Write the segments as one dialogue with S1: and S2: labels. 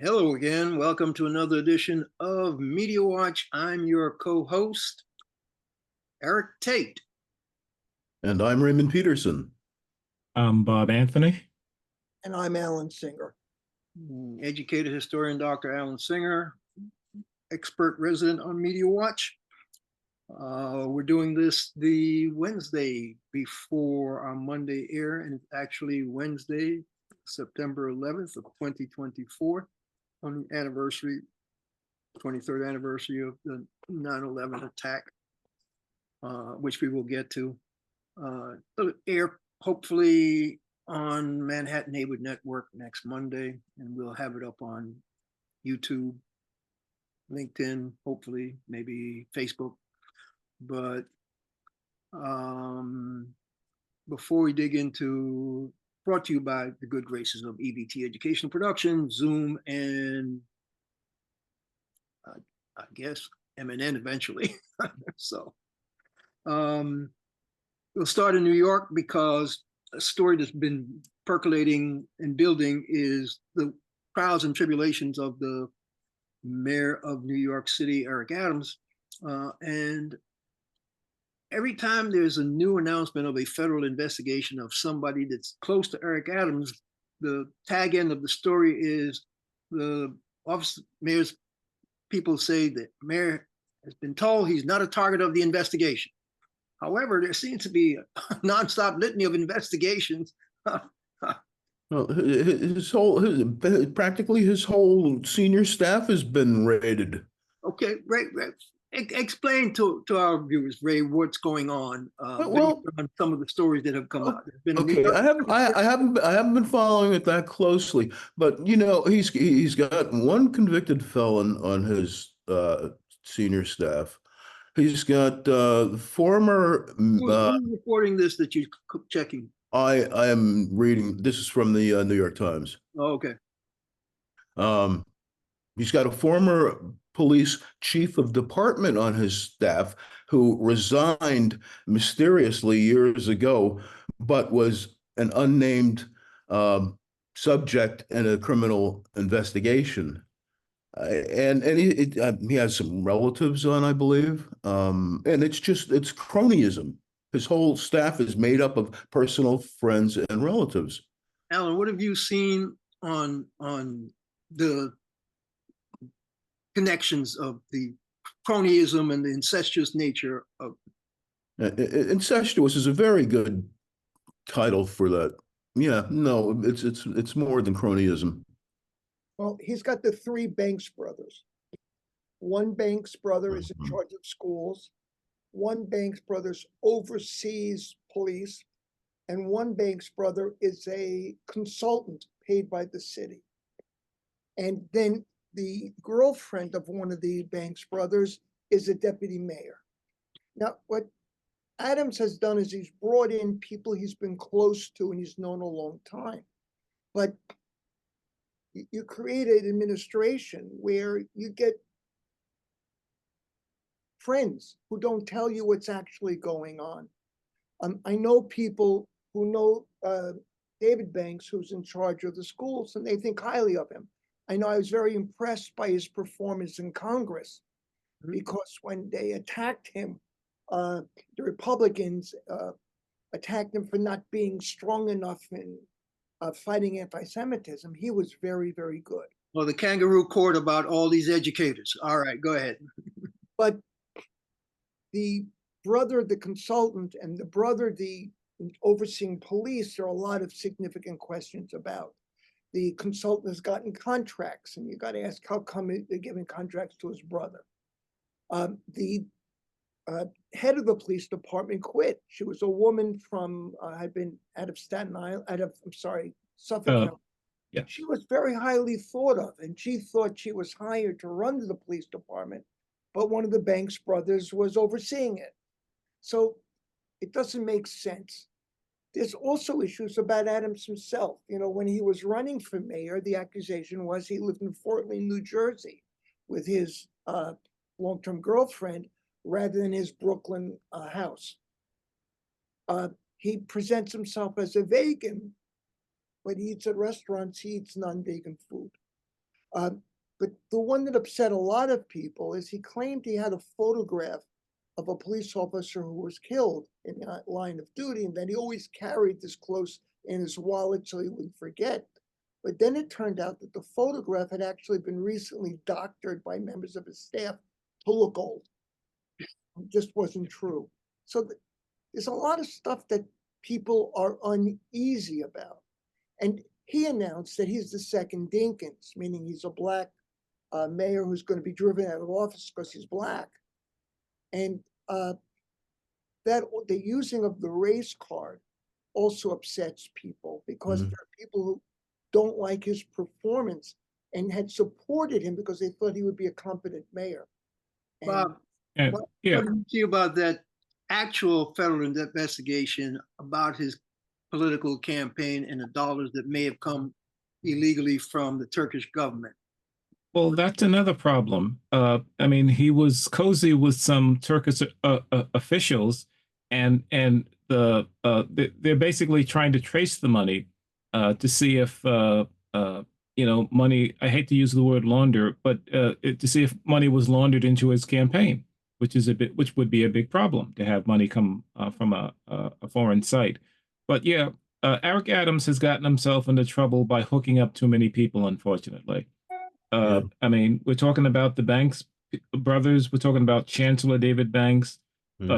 S1: Hello again. Welcome to another edition of Media Watch. I'm your co-host, Eric Tait.
S2: And I'm Raymond Peterson.
S3: I'm Bob Anthony.
S4: And I'm Alan Singer.
S1: Educated historian Dr. Alan Singer, expert resident on Media Watch. We're doing this the Wednesday before our Monday air, and it's actually Wednesday, September 11th of 2024, on the anniversary, 23rd anniversary of the 9/11 attack, which we will get to. It'll air hopefully on Manhattan Neighborhood Network next Monday, and we'll have it up on YouTube, LinkedIn, hopefully, maybe Facebook. But before we dig into, brought to you by the good graces of EVT Educational Production, Zoom, and I guess MNN eventually. So we'll start in New York because a story that's been percolating and building is the trials and tribulations of the mayor of New York City, Eric Adams. And every time there's a new announcement of a federal investigation of somebody that's close to Eric Adams, the tag end of the story is the office mayor's people say that mayor has been told he's not a target of the investigation. However, there seems to be a nonstop litany of investigations.
S2: Well, practically his whole senior staff has been raided.
S1: Okay, Ray, explain to our viewers, Ray, what's going on,
S2: Well,
S1: based on some of the stories that have come out.
S2: Okay, I haven't been following it that closely, but you know he's got one convicted felon on his senior staff. He's got former.
S1: Who's reporting this that you're checking?
S2: I am reading. This is from the New York Times.
S1: Oh, okay.
S2: He's got a former police chief of department on his staff who resigned mysteriously years ago, but was an unnamed subject in a criminal investigation. And he has some relatives on, I believe. And it's cronyism. His whole staff is made up of personal friends and relatives.
S1: Alan, what have you seen on the connections of the cronyism and the incestuous nature of?
S2: Incestuous is a very good title for that. Yeah, no, it's more than cronyism.
S4: Well, he's got the three Banks brothers. One Banks brother is in charge of schools. One Banks brother oversees police. And one Banks brother is a consultant paid by the city. And then the girlfriend of one of the Banks brothers is a deputy mayor. Now, what Adams has done is he's brought in people he's been close to and he's known a long time. But you create an administration where you get friends who don't tell you what's actually going on. I know people who know David Banks, who's in charge of the schools, and they think highly of him. I know I was very impressed by his performance in Congress, because when they attacked him, the Republicans attacked him for not being strong enough in fighting anti-Semitism. He was very, very good.
S1: Well, the kangaroo court about all these educators. All right, go ahead.
S4: But the brother, the consultant, and the brother, the overseeing police, there are a lot of significant questions about. The consultant has gotten contracts, and you got to ask how come they're giving contracts to his brother. The head of the police department quit. She was a woman from, had been out of Staten Island, Suffolk County.
S3: Yeah.
S4: She was very highly thought of, and she thought she was hired to run the police department, but one of the Banks brothers was overseeing it. So it doesn't make sense. There's also issues about Adams himself. You know, when he was running for mayor, the accusation was he lived in Fort Lee, New Jersey, with his long-term girlfriend rather than his Brooklyn house. He presents himself as a vegan, but he eats at restaurants, he eats non-vegan food. But the one that upset a lot of people is he claimed he had a photograph of a police officer who was killed in that line of duty, and that he always carried this close in his wallet so he wouldn't forget. But then it turned out that the photograph had actually been recently doctored by members of his staff to look old. It just wasn't true. So there's a lot of stuff that people are uneasy about. And he announced that he's the second Dinkins, meaning he's a black mayor who's going to be driven out of office because he's black. And that the using of the race card also upsets people because there are people who don't like his performance and had supported him because they thought he would be a competent mayor. And
S1: Bob,
S3: And
S1: what
S3: yeah,
S1: do you see about that actual federal investigation about his political campaign and the dollars that may have come illegally from the Turkish government?
S3: well, that's another problem. I mean, he was cozy with some Turkish officials, and they're basically trying to trace the money to see if money. I hate to use the word launder, but to see if money was laundered into his campaign, which would be a big problem to have money come from a foreign site. But yeah, Eric Adams has gotten himself into trouble by hooking up too many people, unfortunately. I mean, we're talking about the Banks brothers. We're talking about Chancellor David Banks,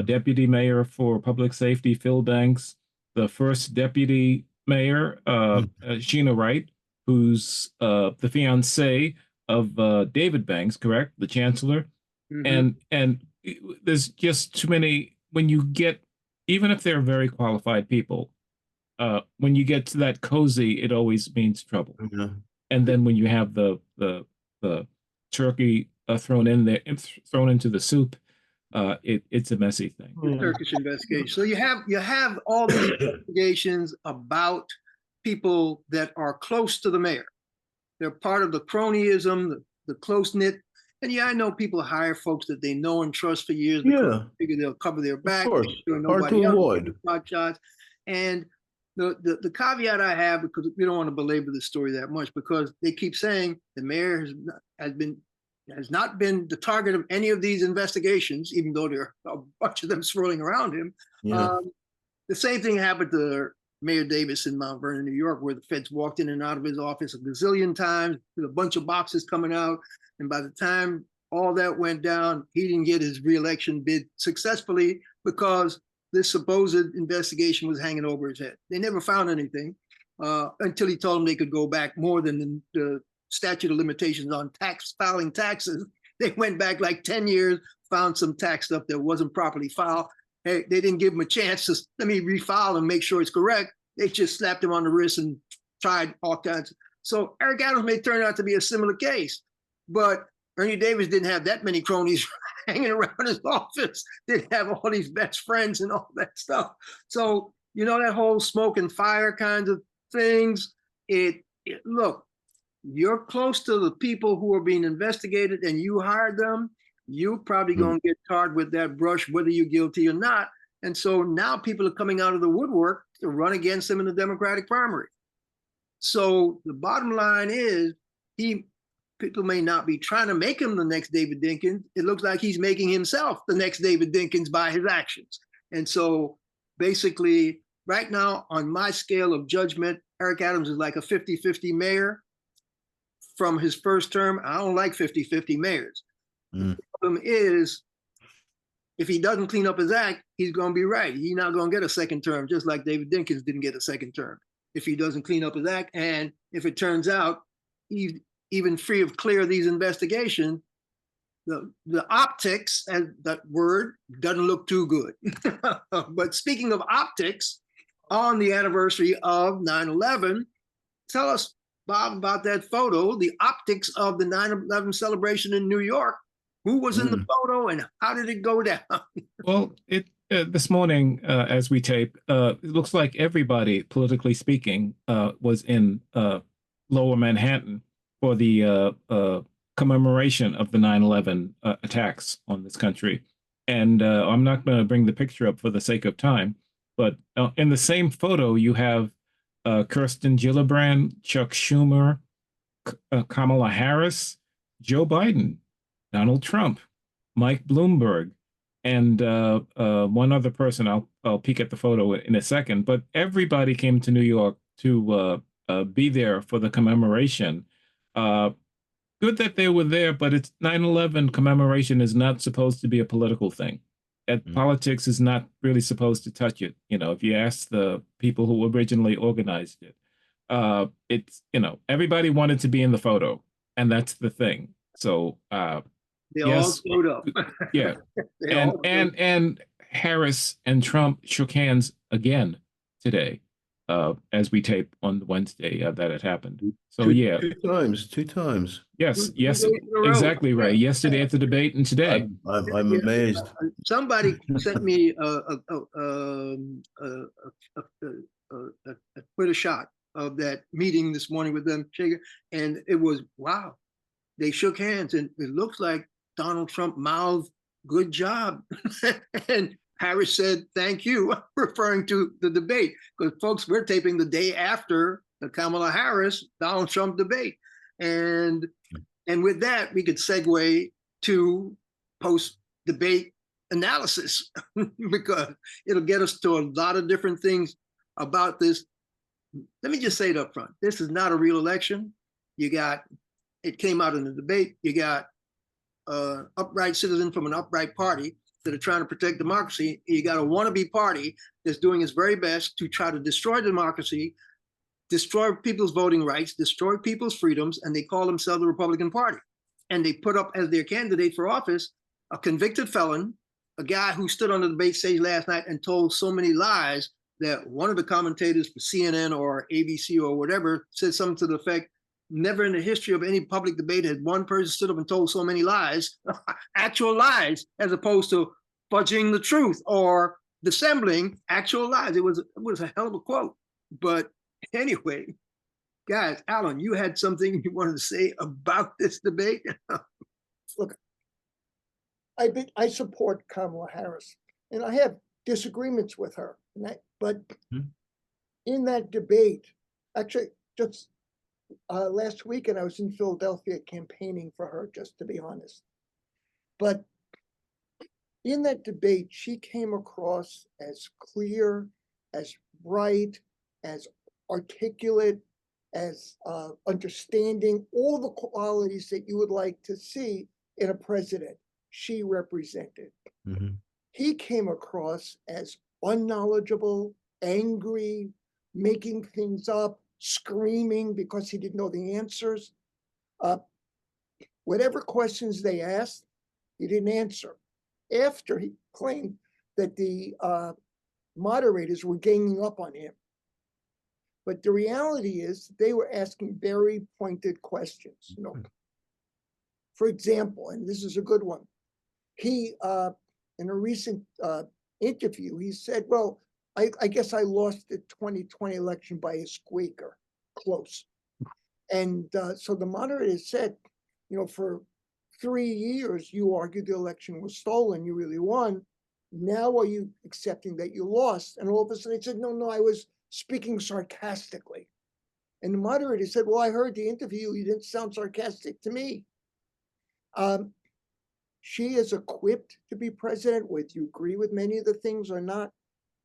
S3: Deputy Mayor for Public Safety Phil Banks, the first Deputy Mayor Sheena Wright, who's the fiancée of David Banks, correct? The Chancellor. And there's just too many. When you get, even if they're very qualified people, when you get to that cozy, it always means trouble. And then when you have the turkey thrown into the soup, it's a messy thing.
S1: The Turkish investigation. So you have all these investigations about people that are close to the mayor. They're part of the cronyism, the close knit. And yeah, I know people hire folks that they know and trust for years because they figure they'll cover their back.
S2: Of course. Hard to avoid.
S1: Shots. And the caveat I have, because we don't want to belabor the story that much, because they keep saying the mayor has not been the target of any of these investigations, even though there are a bunch of them swirling around him. The same thing happened to Mayor Davis in Mount Vernon, New York, where the feds walked in and out of his office a gazillion times with a bunch of boxes coming out. And by the time all that went down, he didn't get his reelection bid successfully because this supposed investigation was hanging over his head. They never found anything until he told them they could go back more than the statute of limitations on filing taxes. They went back like 10 years, found some tax stuff that wasn't properly filed. Hey, they didn't give him a chance to let me refile and make sure it's correct. They just slapped him on the wrist and tried all kinds. So Eric Adams may turn out to be a similar case, but Ernie Davis didn't have that many cronies hanging around his office. Didn't have all these best friends and all that stuff. So, that whole smoke and fire kinds of things, look, you're close to the people who are being investigated and you hired them, you're probably going to get tarred with that brush, whether you're guilty or not. And so now people are coming out of the woodwork to run against him in the Democratic primary. So the bottom line is people may not be trying to make him the next David Dinkins. It looks like he's making himself the next David Dinkins by his actions. And so basically right now on my scale of judgment, Eric Adams is like a 50-50 mayor from his first term. I don't like 50-50 mayors. The problem is if he doesn't clean up his act, he's going to be right. He's not going to get a second term, just like David Dinkins didn't get a second term if he doesn't clean up his act. And if it turns out even free of clear these investigations, the optics, as that word, doesn't look too good. But speaking of optics, on the anniversary of 9/11, tell us, Bob, about that photo, the optics of the 9/11 celebration in New York. Who was in the photo and how did it go down?
S3: Well, this morning, as we tape, it looks like everybody, politically speaking, was in Lower Manhattan for the commemoration of the 9/11 attacks on this country. And I'm not going to bring the picture up for the sake of time, but in the same photo, you have Kirsten Gillibrand, Chuck Schumer, Kamala Harris, Joe Biden, Donald Trump, Mike Bloomberg, and one other person. I'll peek at the photo in a second. But everybody came to New York to be there for the commemoration. Good that they were there, but it's 9/11 commemoration is not supposed to be a political thing. Politics is not really supposed to touch it. You know, if you ask the people who originally organized it, it's, you know, everybody wanted to be in the photo, and that's the thing. So
S1: They
S3: yes,
S1: all showed up.
S3: yeah,
S1: They all showed up.
S3: and Harris and Trump shook hands again today, as we tape on Wednesday that it happened. So yeah,
S2: Two times.
S3: yes,
S1: Two
S3: yes,
S1: days in a row.
S3: exactly, Ray. Yesterday at the debate and today.
S2: I'm amazed.
S1: Somebody sent me a Twitter shot of that meeting this morning with them, and it was, wow, they shook hands, and it looks like Donald Trump mouthed, "Good job," and Harris said, "Thank you," referring to the debate, because folks, we're taping the day after the Kamala Harris Donald Trump debate, and with that we could segue to post-debate analysis because it'll get us to a lot of different things about this. Let me just say it up front. This is not a real election. It came out in the debate. You got an upright citizen from an upright party that are trying to protect democracy. You got a wannabe party that's doing its very best to try to destroy democracy, destroy people's voting rights, destroy people's freedoms, and they call themselves the Republican Party. And they put up as their candidate for office a convicted felon, a guy who stood on the debate stage last night and told so many lies that one of the commentators for CNN or ABC or whatever said something to the effect, never in the history of any public debate has one person stood up and told so many lies, actual lies, as opposed to fudging the truth or dissembling actual lies. It was a hell of a quote. But anyway, guys, Alan, you had something you wanted to say about this debate?
S4: Look, I support Kamala Harris, and I have disagreements with her. But in that debate, actually, just last weekend, I was in Philadelphia campaigning for her, just to be honest. But in that debate, she came across as clear, as bright, as articulate, as understanding, all the qualities that you would like to see in a president. She represented. He came across as unknowledgeable, angry, making things up, screaming because he didn't know the answers. Whatever questions they asked, he didn't answer. After he claimed that the moderators were ganging up on him. But the reality is they were asking very pointed questions. You know, for example, and this is a good one, he, in a recent interview, he said, well, I guess I lost the 2020 election by a squeaker, close. And so the moderator said, you know, for 3 years, you argued the election was stolen, you really won. Now are you accepting that you lost? And all of a sudden he said, no, I was speaking sarcastically. And the moderator said, well, I heard the interview, you didn't sound sarcastic to me. She is equipped to be president, whether you agree with many of the things or not,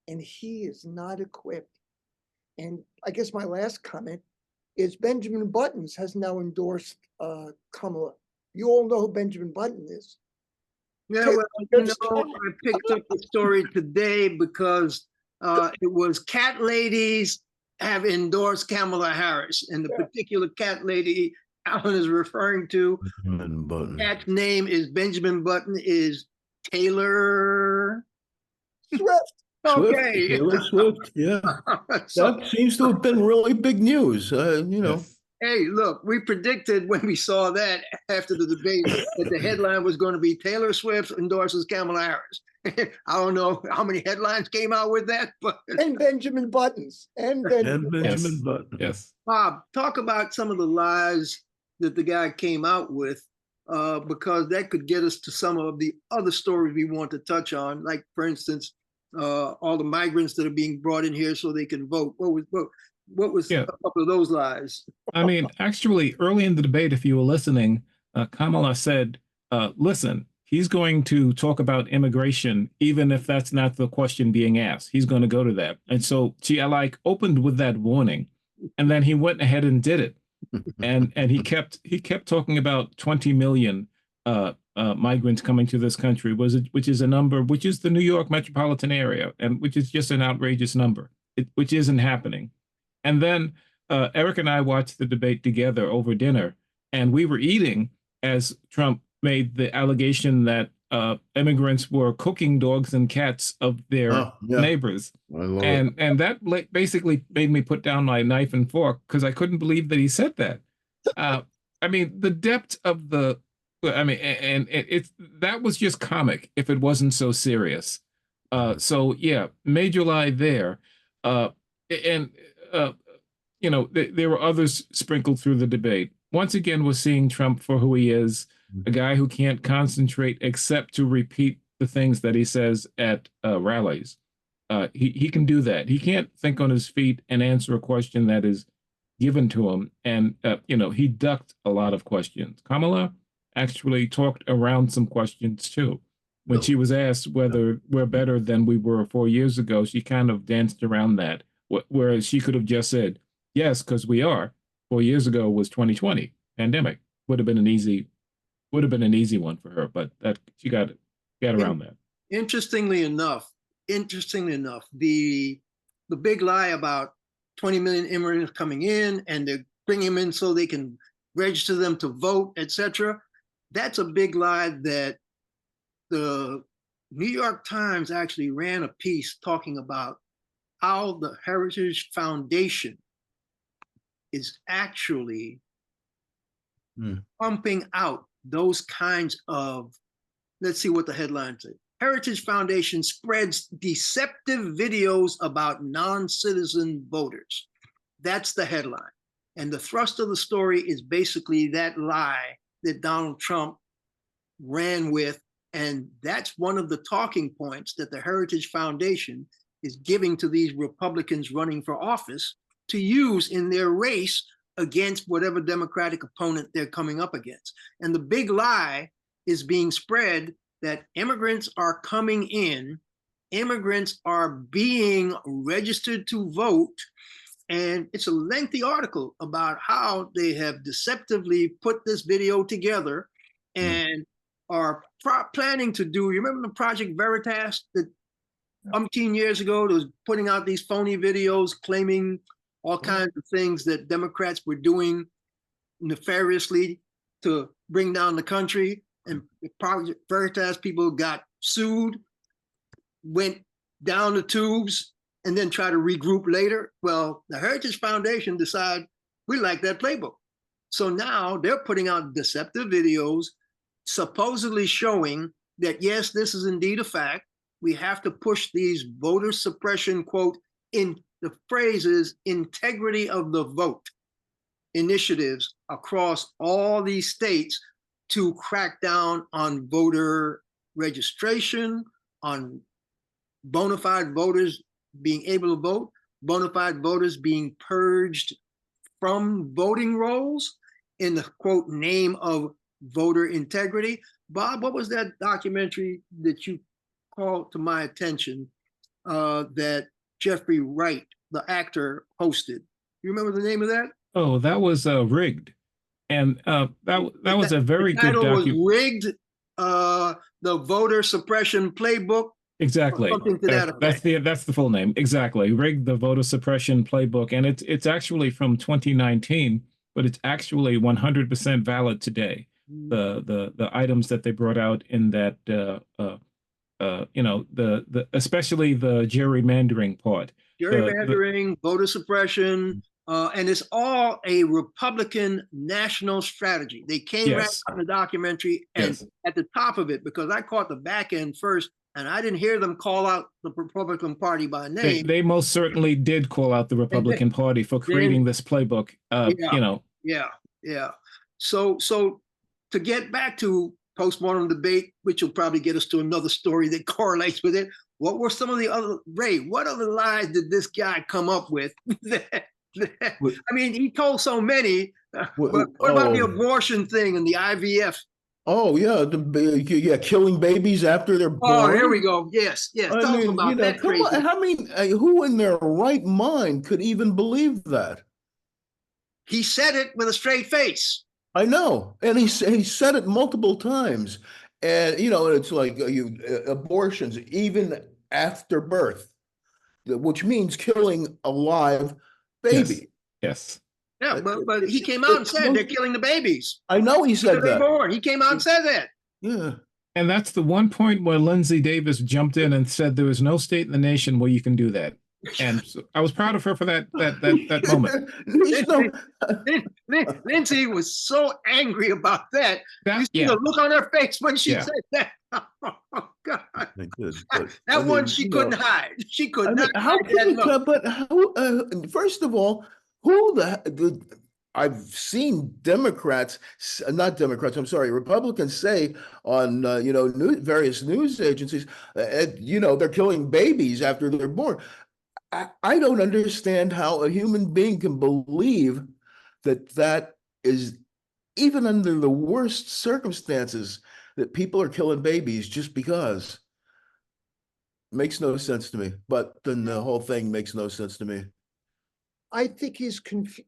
S4: and he is not equipped. And I guess my last comment is Benjamin Buttons has now endorsed Kamala. You all know who Benjamin Button is.
S1: Yeah, well, you know, I picked up the story today because it was cat ladies have endorsed Kamala Harris, and the particular cat lady Alan is referring to, cat's name is Benjamin Button, is Taylor
S4: Swift.
S1: Okay.
S2: Taylor Swift, yeah.
S1: So,
S2: That seems to have been really big news, you know.
S3: Yes.
S1: hey, look, we predicted when we saw that after the debate that the headline was going to be Taylor Swift endorses Kamala Harris. I don't know how many headlines came out with that, but
S4: And Benjamin Buttons. And Benjamin
S2: Benjamin Button.
S3: Yes.
S1: Bob, talk about some of the lies that the guy came out with, because that could get us to some of the other stories we want to touch on, like, for instance, all the migrants that are being brought in here so they can vote. What was
S3: Yeah.
S1: a couple of those lies?
S3: I mean, actually, early in the debate, if you were listening, Kamala said, listen, he's going to talk about immigration, even if that's not the question being asked. He's going to go to that. And so she opened with that warning, and then he went ahead and did it. And he kept talking about 20 million migrants coming to this country, which is a number, which is the New York metropolitan area, and which is just an outrageous number, which isn't happening. And then Eric and I watched the debate together over dinner, and we were eating as Trump made the allegation that immigrants were cooking dogs and cats of their neighbors. And that basically made me put down my knife and fork because I couldn't believe that he said that. I mean, the depth of and it's that was just comic if it wasn't so serious. So yeah, major lie there. There were others sprinkled through the debate. Once again, we're seeing Trump for who he is, a guy who can't concentrate except to repeat the things that he says at rallies. He can do that. He can't think on his feet and answer a question that is given to him. And, he ducked a lot of questions. Kamala actually talked around some questions, too. When she was asked whether we're better than we were 4 years ago, she kind of danced around that, whereas she could have just said, yes, because we are. 4 years ago was 2020 pandemic. Would have been an easy one for her, but that she got around that.
S1: Interestingly enough, the big lie about 20 million immigrants coming in and they're bringing them in so they can register them to vote, etc. That's a big lie that the New York Times actually ran a piece talking about how the Heritage Foundation is actually pumping out those kinds of, let's see what the headline says. Heritage Foundation spreads deceptive videos about non-citizen voters. That's the headline. And the thrust of the story is basically that lie that Donald Trump ran with. And that's one of the talking points that the Heritage Foundation is giving to these Republicans running for office to use in their race against whatever Democratic opponent they're coming up against. And the big lie is being spread that immigrants are coming in, immigrants are being registered to vote, and it's a lengthy article about how they have deceptively put this video together and are planning to do, you remember the Project Veritas that umpteen years ago that was putting out these phony videos claiming all kinds of things that Democrats were doing nefariously to bring down the country, and the Project Veritas people got sued, went down the tubes, and then try to regroup later. Well, the Heritage Foundation decided we like that playbook. So now they're putting out deceptive videos, supposedly showing that, yes, this is indeed a fact. We have to push these voter suppression, quote, in the phrases, integrity of the vote initiatives across all these states to crack down on voter registration, on bona fide voters being able to vote, bona fide voters being purged from voting rolls in the, quote, name of voter integrity. Bob, what was that documentary that you called to my attention that Jeffrey Wright, the actor, hosted? You remember the name of that?
S3: Oh, that was Rigged. And that was a very good documentary.
S1: Was Rigged, the Voter Suppression Playbook.
S3: Exactly.
S1: Something to that effect.
S3: That's the full name. Exactly. Rigged, the Voter Suppression Playbook. And it's actually from 2019, but it's actually 100% valid today. The items that they brought out in that especially the gerrymandering part.
S1: Gerrymandering, voter suppression, and it's all a Republican national strategy. They came right out in the documentary, and at the top of it, because I caught the back end first, and I didn't hear them call out the Republican Party by name.
S3: They most certainly did call out the Republican Party for creating this playbook.
S1: So to get back to postmortem debate, which will probably get us to another story that correlates with it. What were some of the other, Ray, what other lies did this guy come up with I mean, he told so many, but what about the abortion thing and the IVF?
S2: Oh yeah, killing babies after they're born.
S1: Oh, here we go. Yes, yes.
S2: I
S1: Tell us
S2: mean,
S1: about that
S2: come
S1: crazy.
S2: on. I mean, who in their right mind could even believe that?
S1: He said it with a straight face.
S2: I know, and he said it multiple times, and it's like abortions even after birth, which means killing a live baby.
S3: Yes.
S1: Yeah, but he came out and said they're killing the babies.
S2: I know he said that.
S1: Born. He came out and said that.
S2: Yeah.
S3: And that's the one point where Lindsay Davis jumped in and said there is no state in the nation where you can do that. And so I was proud of her for that moment.
S1: Lindsay was so angry about that. You see the look on her face when she said that. Oh God! That one she couldn't hide. She could not.
S2: How can you tell? But how? First of all, I've seen Republicans say on various news agencies, they're killing babies after they're born. I don't understand how a human being can believe that is, even under the worst circumstances, that people are killing babies just because. Makes no sense to me. But then the whole thing makes no sense to me.
S4: I think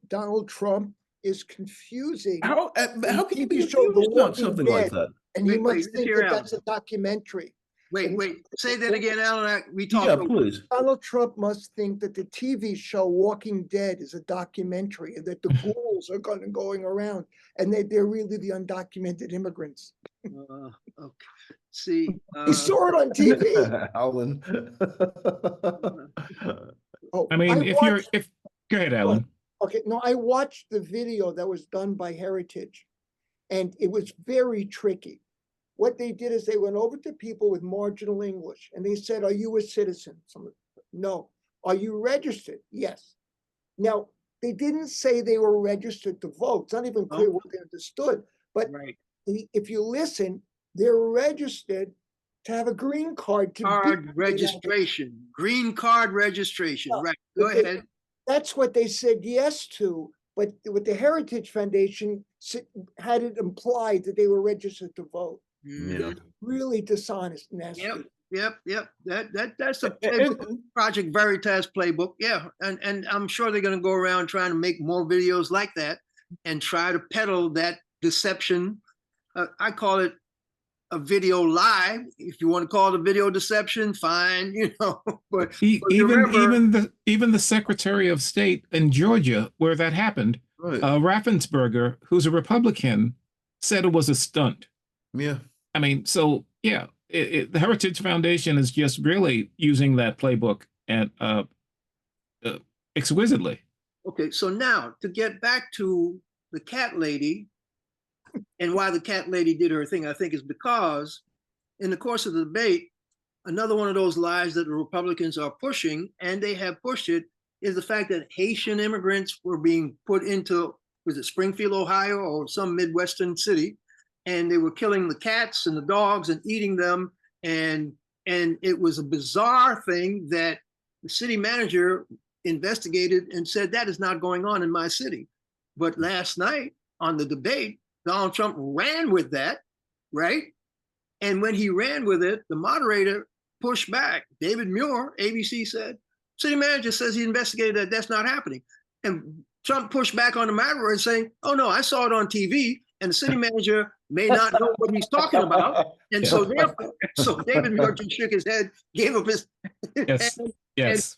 S4: Donald Trump is confusing.
S2: How can you be
S4: show
S2: confused about something like that?
S4: And he must think that that's a documentary.
S1: Wait. Say that again, Alan. We talked.
S2: Yeah, please.
S4: Donald Trump must think that the TV show Walking Dead is a documentary and that the ghouls are going around and they're really the undocumented immigrants.
S1: Okay. See,
S4: he saw it on TV.
S2: Alan.
S3: I mean, go ahead, Alan.
S4: Okay, no, I watched the video that was done by Heritage, and it was very tricky. What they did is they went over to people with marginal English, and they said, "Are you a citizen?" No. "Are you registered?" Yes. Now, they didn't say they were registered to vote. It's not even clear what they understood. But if you listen, they're registered to have a green card.
S1: Green card registration. Right. Go ahead.
S4: That's what they said yes to. But with the Heritage Foundation had it implied that they were registered to vote.
S2: Yeah.
S4: Really dishonest, nasty.
S1: Yep. That's a playbook, Project Veritas playbook. Yeah, and I'm sure they're going to go around trying to make more videos like that and try to peddle that deception. I call it a video lie. If you want to call it a video deception, fine. But
S3: even the Secretary of State in Georgia, where that happened, Raffensperger, who's a Republican, said it was a stunt.
S2: Yeah.
S3: I mean, so yeah, the Heritage Foundation is just really using that playbook and exquisitely.
S1: Okay, so now to get back to the cat lady and why the cat lady did her thing, I think is because in the course of the debate, another one of those lies that the Republicans are pushing, and they have pushed it, is the fact that Haitian immigrants were being put into, was it Springfield, Ohio, or some Midwestern city, and they were killing the cats and the dogs and eating them. And it was a bizarre thing that the city manager investigated and said, that is not going on in my city. But last night on the debate, Donald Trump ran with that, right? And when he ran with it, the moderator pushed back. David Muir, ABC said, city manager says he investigated that, that's not happening. And Trump pushed back on the moderator saying, oh no, I saw it on TV. And the city manager may not know what he's talking about. And so therefore, David Muir just shook his head, gave up his
S3: Yes.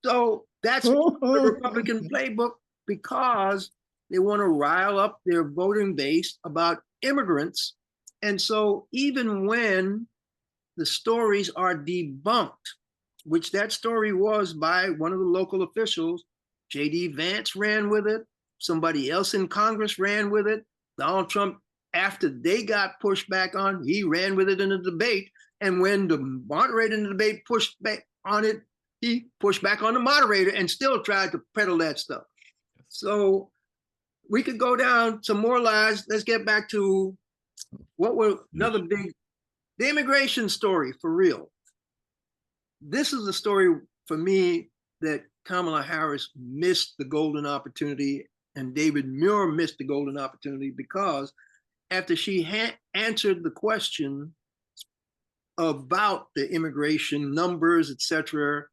S1: So that's the Republican playbook, because they want to rile up their voting base about immigrants. And so even when the stories are debunked, which that story was by one of the local officials, J.D. Vance ran with it, somebody else in Congress ran with it, Donald Trump, after they got pushed back on, he ran with it in a debate. And when the moderator in the debate pushed back on it, he pushed back on the moderator and still tried to peddle that stuff. So we could go down some more lies. Let's get back to what were another big, the immigration story, for real. This is the story for me that Kamala Harris missed the golden opportunity and David Muir missed the golden opportunity, because after she answered the question about the immigration numbers, etc.,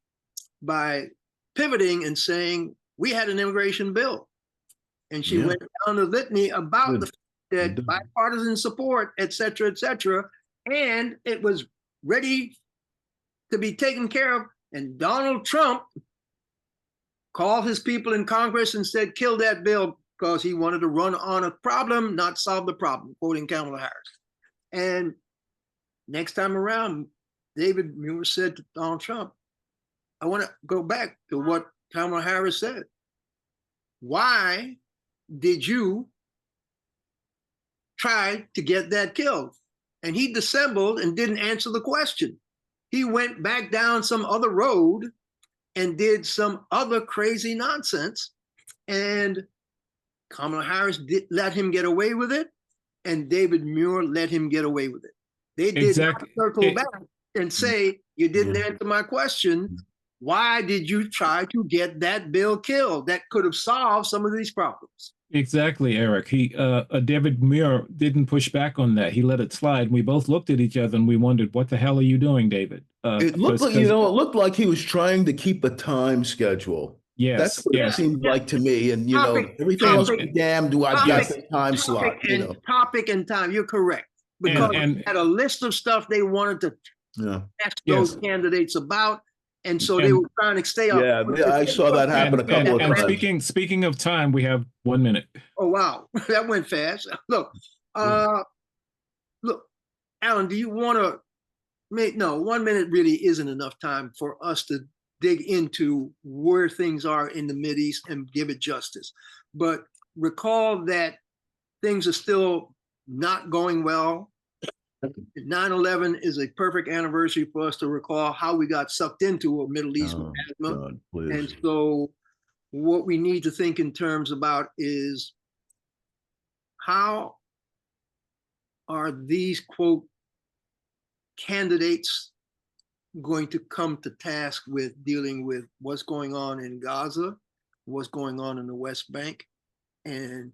S1: by pivoting and saying, we had an immigration bill. And she
S2: Yeah.
S1: went down the litany about
S2: Good.
S1: the fact that
S2: Good.
S1: bipartisan support, etc., etc., and it was ready to be taken care of. And Donald Trump called his people in Congress and said, kill that bill, because he wanted to run on a problem, not solve the problem, quoting Kamala Harris. And next time around, David Muir said to Donald Trump, I want to go back to what Kamala Harris said. Why did you try to get that killed? And he dissembled and didn't answer the question. He went back down some other road and did some other crazy nonsense. And Kamala Harris let him get away with it, and David Muir let him get away with it. They did not circle back and say, you didn't answer my question. Why did you try to get that bill killed? That could have solved some of these problems.
S3: Exactly, Eric. David Muir didn't push back on that. He let it slide. We both looked at each other and we wondered, what the hell are you doing, David?
S2: It looked like, it looked like he was trying to keep a time schedule.
S3: Yes,
S2: that's what it seemed like to me. And everything else be damned, do I get the time slot?
S1: Topic and time. You're correct, because they had a list of stuff they wanted to ask those candidates about. And so they were trying to stay up.
S2: Yeah, I saw that happen a couple of times.
S3: And speaking of time, we have 1 minute.
S1: Oh, wow. That went fast. Look, Alan, do you want to make, no, 1 minute really isn't enough time for us to dig into where things are in the Mideast and give it justice. But recall that things are still not going well. 9/11 is a perfect anniversary for us to recall how we got sucked into a Middle East miasma. And so what we need to think in terms about is, how are these, quote, candidates going to come to task with dealing with what's going on in Gaza, what's going on in the West Bank, and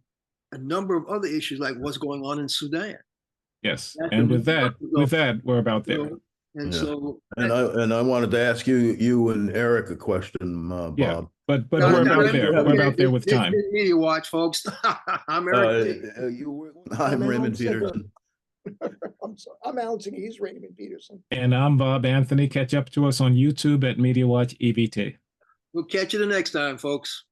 S1: a number of other issues like what's going on in Sudan.
S3: Yes, and with that, we're about there.
S1: And so,
S2: and I wanted to ask you and Eric a question, Bob.
S3: Yeah, but we're about there. We're about there with time.
S1: Media Watch, folks. I'm Eric.
S2: I'm Raymond Peterson.
S4: I'm sorry. I'm Alan Singer. He's Raymond Peterson.
S3: And I'm Bob Anthony. Catch up to us on YouTube at Media Watch EVT.
S1: We'll catch you the next time, folks.